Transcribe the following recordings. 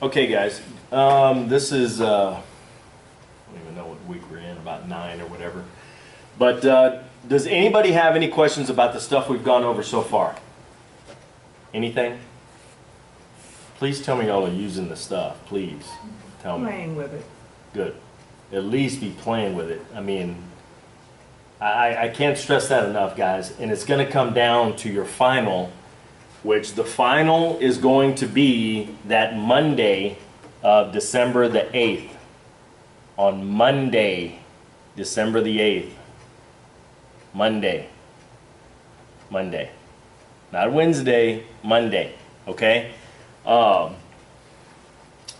Okay, guys, this is, I don't even know what week we're in, about 9 or whatever. But does anybody have any questions about the stuff we've gone over so far? Anything? Please tell me y'all are using the stuff. Please tell me. Playing with it. Good. At least be playing with it. I mean, I can't stress that enough, guys. And it's going to come down to your final, which the final is going to be that Monday of December the 8th. On Monday, December the 8th. Monday. Not Wednesday, Monday. Okay? So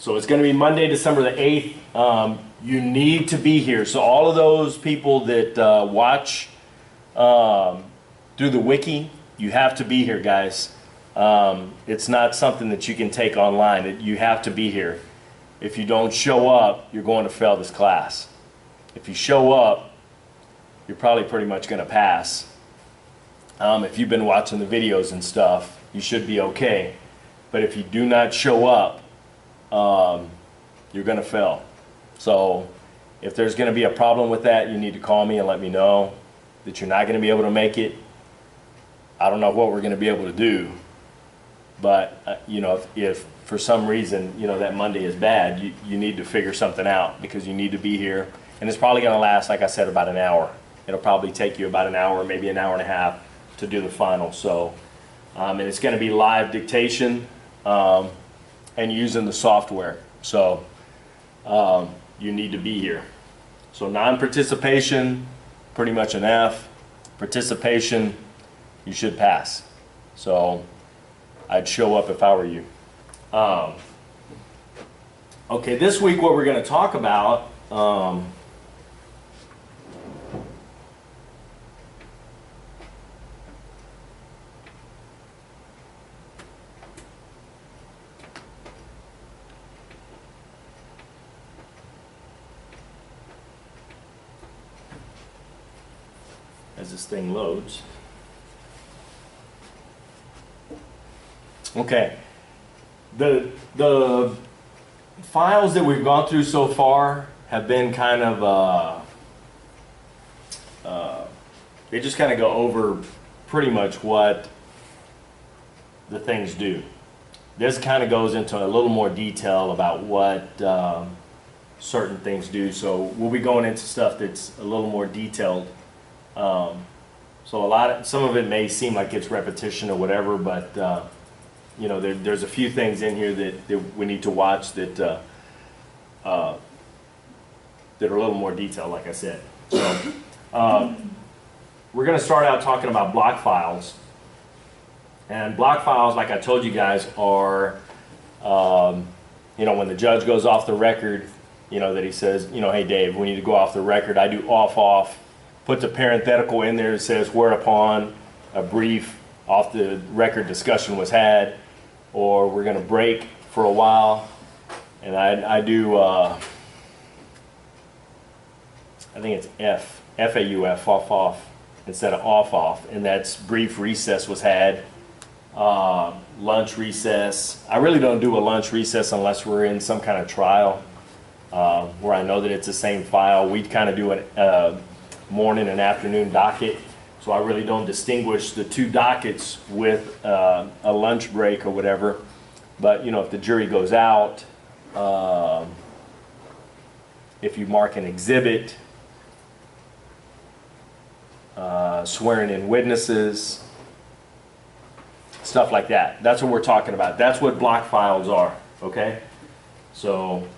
it's going to be Monday, December the 8th. You need to be here. So all of those people that watch through the wiki, you have to be here, guys. It's not something that you can take online. You have to be here. If you don't show up, you're going to fail this class. If you show up, you're probably pretty much going to pass. If you've been watching the videos and stuff, you should be okay. But if you do not show up, you're going to fail. So if there's going to be a problem with that, you need to call me and let me know that you're not going to be able to make it. I don't know what we're going to be able to do. But, you know, if for some reason, you know, that Monday is bad, you need to figure something out because you need to be here. And it's probably going to last, like I said, about an hour. It'll probably take you about an hour, maybe an hour and a half to do the final. So, and it's going to be live dictation and using the software. So you need to be here. So non-participation, pretty much an F. Participation, you should pass. So I'd show up if I were you. Okay, this week what we're going to talk about as this thing loads. Okay, the files that we've gone through so far have been kind of they just kind of go over pretty much what the things do. This kind of goes into a little more detail about what certain things do. So we'll be going into stuff that's a little more detailed. So some of it may seem like it's repetition or whatever, but you know, there's a few things in here that we need to watch that are a little more detailed, like I said. So we're going to start out talking about block files. And block files, like I told you guys, are you know, when the judge goes off the record, you know, that he says, you know, hey Dave, we need to go off the record. I do off, put the parenthetical in there that says whereupon a brief off the record discussion was had, or we're going to break for a while. And I do, I think it's F-A-U-F, off, instead of off, and that's brief recess was had, lunch recess. I really don't do a lunch recess unless we're in some kind of trial where I know that it's the same file. We kind of do a morning and afternoon docket. So I really don't distinguish the two dockets with a lunch break or whatever. But, you know, if the jury goes out, if you mark an exhibit, swearing in witnesses, stuff like that. That's what we're talking about. That's what block files are, okay? So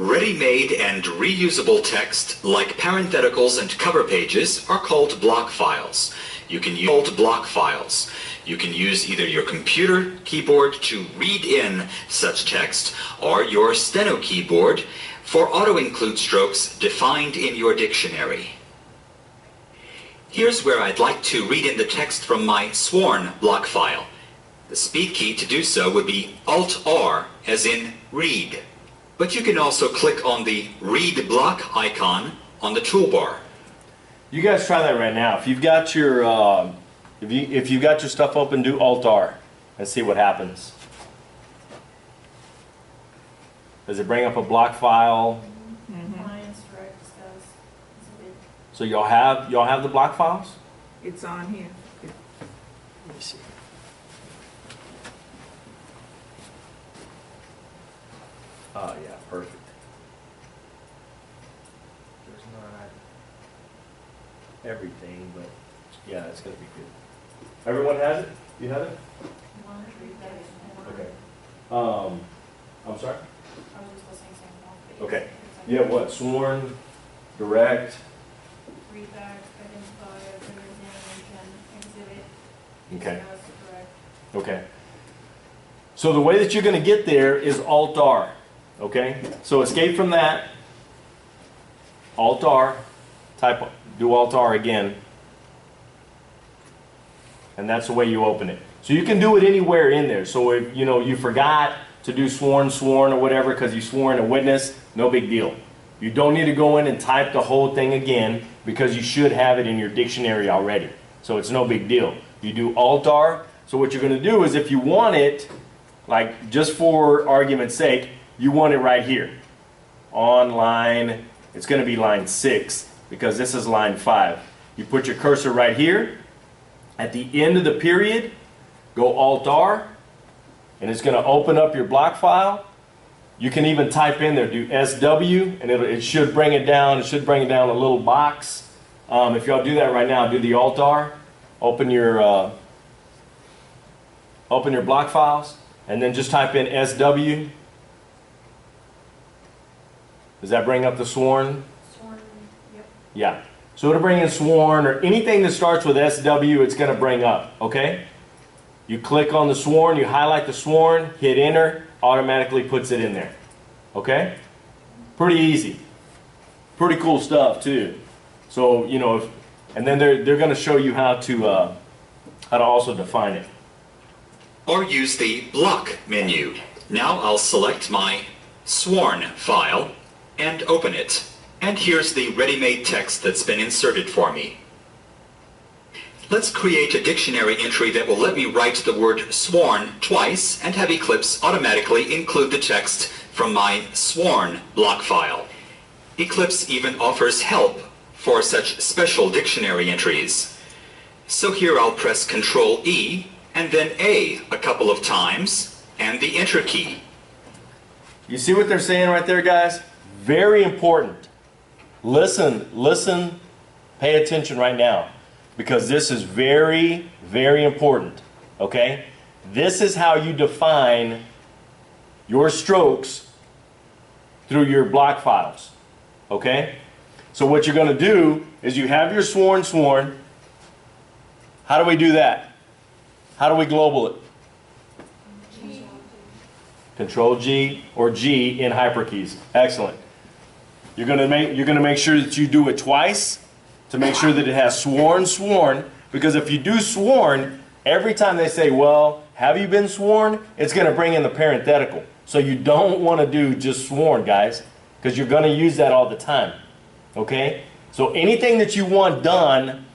ready-made and reusable text, like parentheticals and cover pages, are called block files. You can use either your computer keyboard to read in such text or your steno keyboard for auto-include strokes defined in your dictionary. Here's where I'd like to read in the text from my sworn block file. The speed key to do so would be Alt-R, as in read. But you can also click on the read block icon on the toolbar. You guys try that right now. If you've got your if you've got your stuff open, do Alt-R and see what happens. Does it bring up a block file? So y'all have the block files? It's on here. Let me see. Oh yeah, perfect. There's not everything, but yeah, it's gonna be good. Everyone has it? You have it? Okay. I'm sorry? Okay. You have what? Sworn, direct. Okay. Okay. So the way that you're going to get there is Alt-R. Okay. So escape from that. Alt-R. Do Alt-R again. And that's the way you open it. So you can do it anywhere in there. So if you forgot to do sworn or whatever because you swore in a witness, no big deal. You don't need to go in and type the whole thing again because you should have it in your dictionary already. So it's no big deal. You do Alt-R. So what you're going to do is if you want it, like just for argument's sake, you want it right here. On line, it's going to be line 6 because this is line 5. You put your cursor right here. At the end of the period, go Alt-R, and it's going to open up your block file. You can even type in there, do SW, and it should bring it down. It should bring it down a little box. If y'all do that right now, do the Alt-R, open your block files, and then just type in SW. Does that bring up the sworn? Sworn, yep. Yeah. So it'll bring in sworn or anything that starts with SW, it's going to bring up, okay? You click on the sworn, you highlight the sworn, hit enter, automatically puts it in there. Okay? Pretty easy. Pretty cool stuff too. So, and then they're going to show you how to also define it. Or use the block menu. Now I'll select my sworn file and open it. And here's the ready-made text that's been inserted for me. Let's create a dictionary entry that will let me write the word sworn twice and have Eclipse automatically include the text from my sworn block file. Eclipse even offers help for such special dictionary entries. So here I'll press Ctrl E and then A a couple of times and the Enter key. You see what they're saying right there, guys? Very important. Listen, pay attention right now. Because this is very, very important, okay? This is how you define your strokes through your block files, okay? So what you're going to do is you have your sworn. How do we do that? How do we global it? G. Control G or G in hyperkeys. Excellent. You're going to make sure that you do it twice. To make sure that it has sworn, because if you do sworn, every time they say, well, have you been sworn? It's going to bring in the parenthetical. So you don't want to do just sworn, guys, because you're going to use that all the time. Okay? So anything that you want done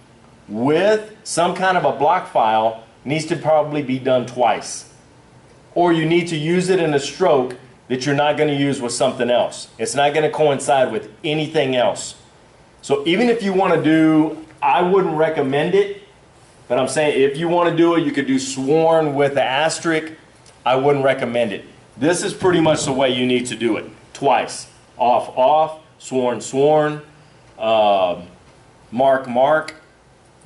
with some kind of a block file needs to probably be done twice. Or you need to use it in a stroke that you're not going to use with something else. It's not going to coincide with anything else. So even if you want to do, I wouldn't recommend it, but I'm saying if you want to do it, you could do sworn with the asterisk. I wouldn't recommend it. This is pretty much the way you need to do it. Twice. Off, sworn, mark,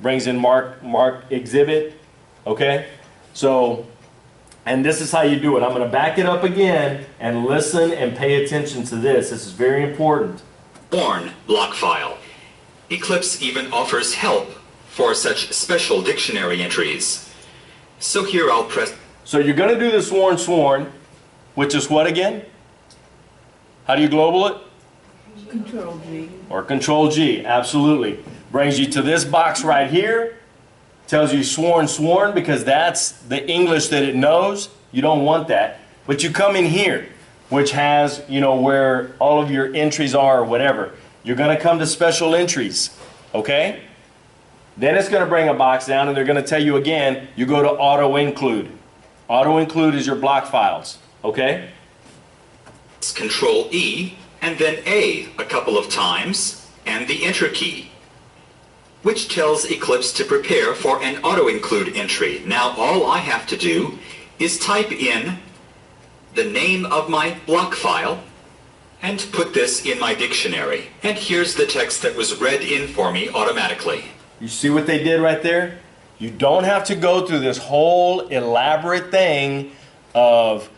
brings in mark exhibit, okay? So, and this is how you do it. I'm going to back it up again and listen and pay attention to this. This is very important. Sworn block file. Eclipse even offers help for such special dictionary entries. So here I'll press. So you're going to do the sworn, which is what again? How do you global it? Control G. Or Control G, absolutely. Brings you to this box right here. Tells you sworn, sworn, because that's the English that it knows. You don't want that. But you come in here, which has, you know, where all of your entries are or whatever. You're going to come to special entries, okay? Then it's going to bring a box down and they're going to tell you again, you go to auto include. Auto include is your block files, okay? Control E and then A couple of times and the enter key, which tells Eclipse to prepare for an auto include entry. Now all I have to do is type in the name of my block file and put this in my dictionary. And here's the text that was read in for me automatically. You see what they did right there? You don't have to go through this whole elaborate thing of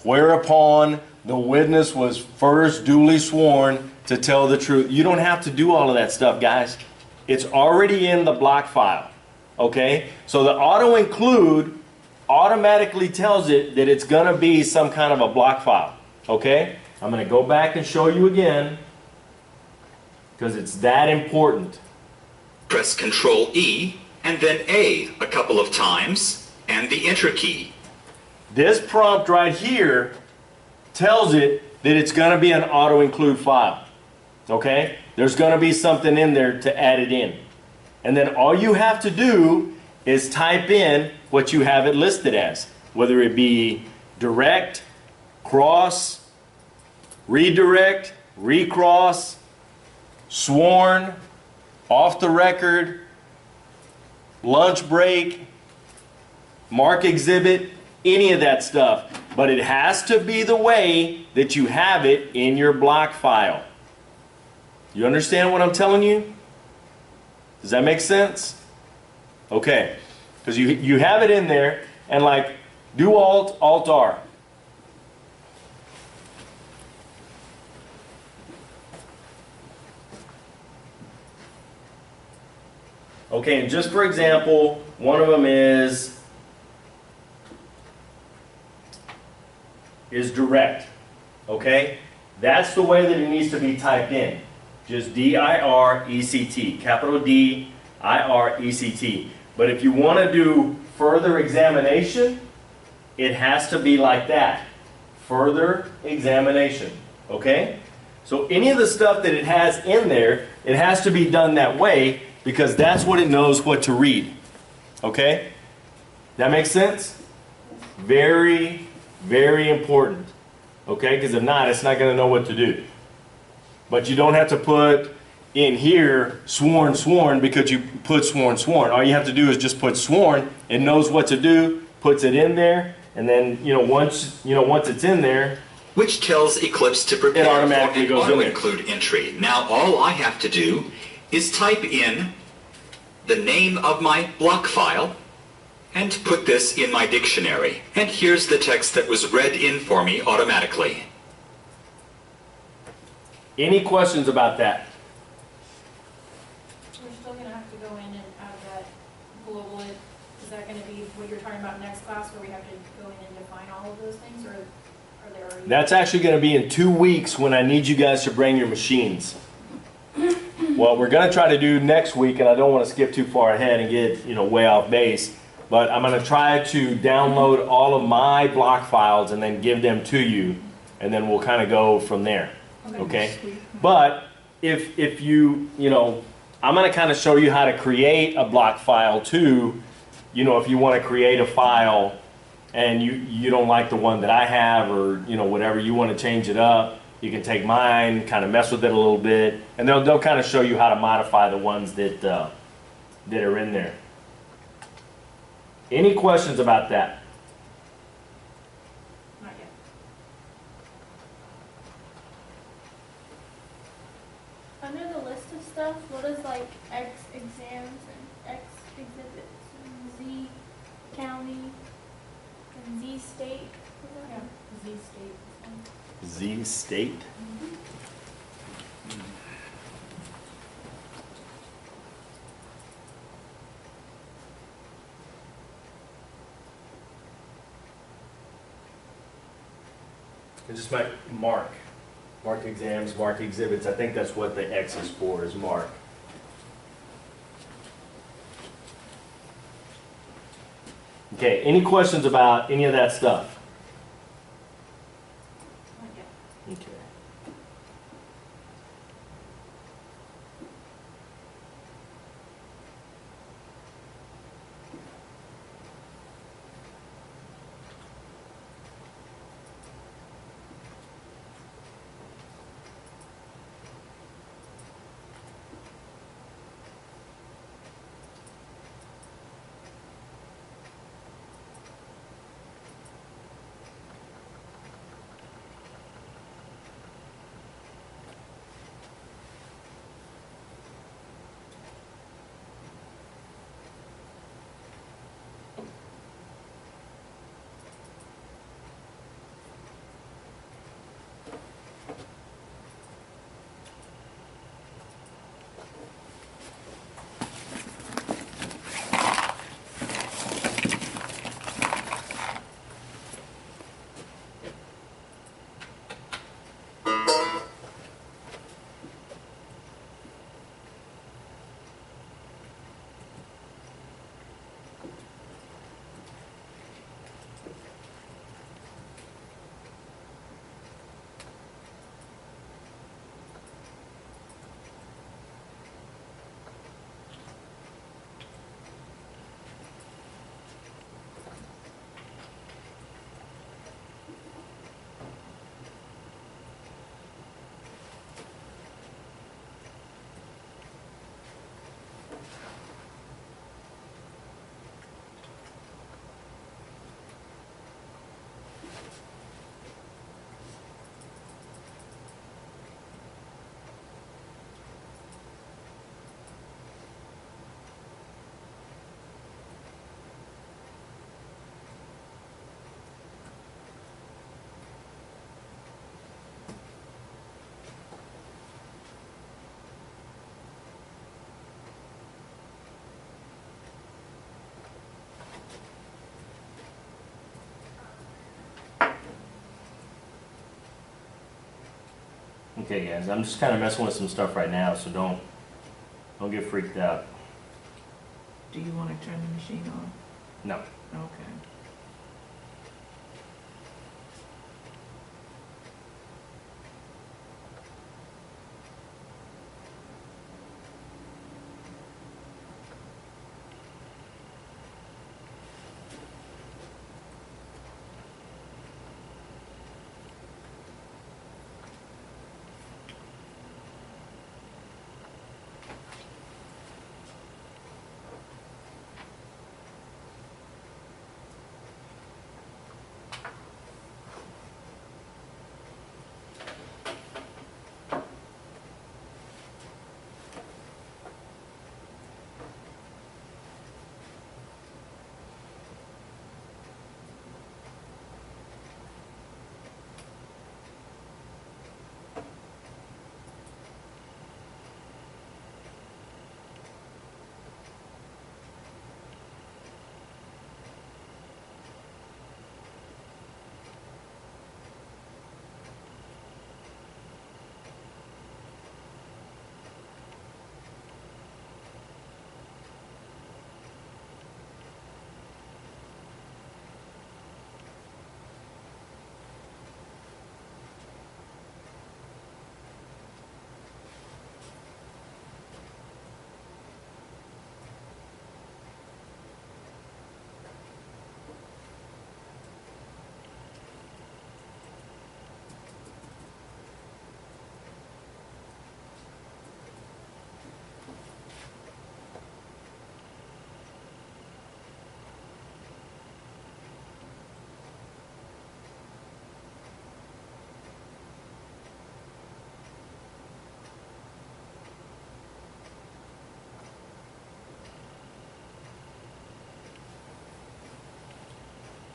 whereupon the witness was first duly sworn to tell the truth. You don't have to do all of that stuff, guys. It's already in the block file, okay? So the auto include automatically tells it that it's gonna be some kind of a block file, okay? I'm gonna go back and show you again because it's that important. Press Control E and then A couple of times and the enter key. This prompt right here tells it that it's gonna be an auto include file, okay? There's gonna be something in there to add it in. And then all you have to do is type in what you have it listed as, whether it be direct, cross, redirect, recross, sworn, off the record, lunch break, mark exhibit, any of that stuff. But it has to be the way that you have it in your block file. You understand what I'm telling you? Does that make sense? Okay. Because you have it in there, and like, do Alt-R. Okay, and just for example, one of them is direct. Okay? That's the way that it needs to be typed in. Just D-I-R-E-C-T, capital D-I-R-E-C-T. But if you want to do further examination, it has to be like that. Further examination. Okay? So any of the stuff that it has in there, it has to be done that way because that's what it knows what to read. Okay? That makes sense? Very, very important. Okay? Because if not, it's not going to know what to do. But you don't have to put in here sworn, sworn because you put sworn, sworn. All you have to do is just put sworn. It knows what to do, puts it in there, and then once it's in there, which tells Eclipse to prepare it automatically for an goes in auto there. include entry. Now all I have to do is type in the name of my block file and put this in my dictionary. And here's the text that was read in for me automatically. Any questions about that? We're still gonna have to go in and add that global, is that gonna be what you're talking about next class, where we have to go in and define all of those things, or are they already? That's actually going to be in 2 weeks when I need you guys to bring your machines. What we're going to try to do next week, and I don't want to skip too far ahead and get way off base, but I'm going to try to download all of my block files and then give them to you, and then we'll kind of go from there. Okay? But if you I'm going to kind of show you how to create a block file too. If you want to create a file and you don't like the one that I have, or whatever, you want to change it up, you can take mine, kind of mess with it a little bit, and they'll kind of show you how to modify the ones that are in there. Any questions about that? Not yet. Under the list of stuff, what is like X exams and X exhibits and Z county and Z state? Yeah, Z state. Z state? I just might mark exams, mark exhibits. I think that's what the X is for, is mark. Okay, any questions about any of that stuff? Yeah. Okay. Okay, guys, I'm just kind of messing with some stuff right now, so don't get freaked out. Do you want to turn the machine on? No. Okay.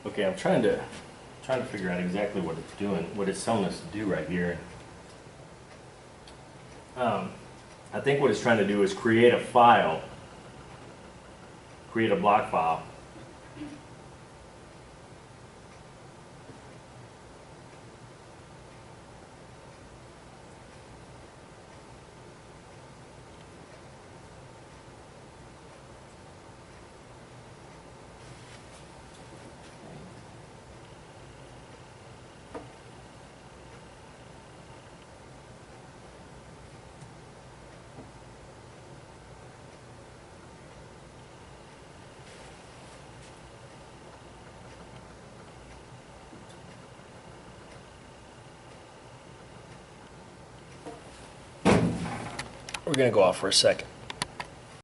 Okay, I'm trying to figure out exactly what it's doing, what it's telling us to do right here. I think what it's trying to do is create a file, create a block file. We're gonna go off for a second.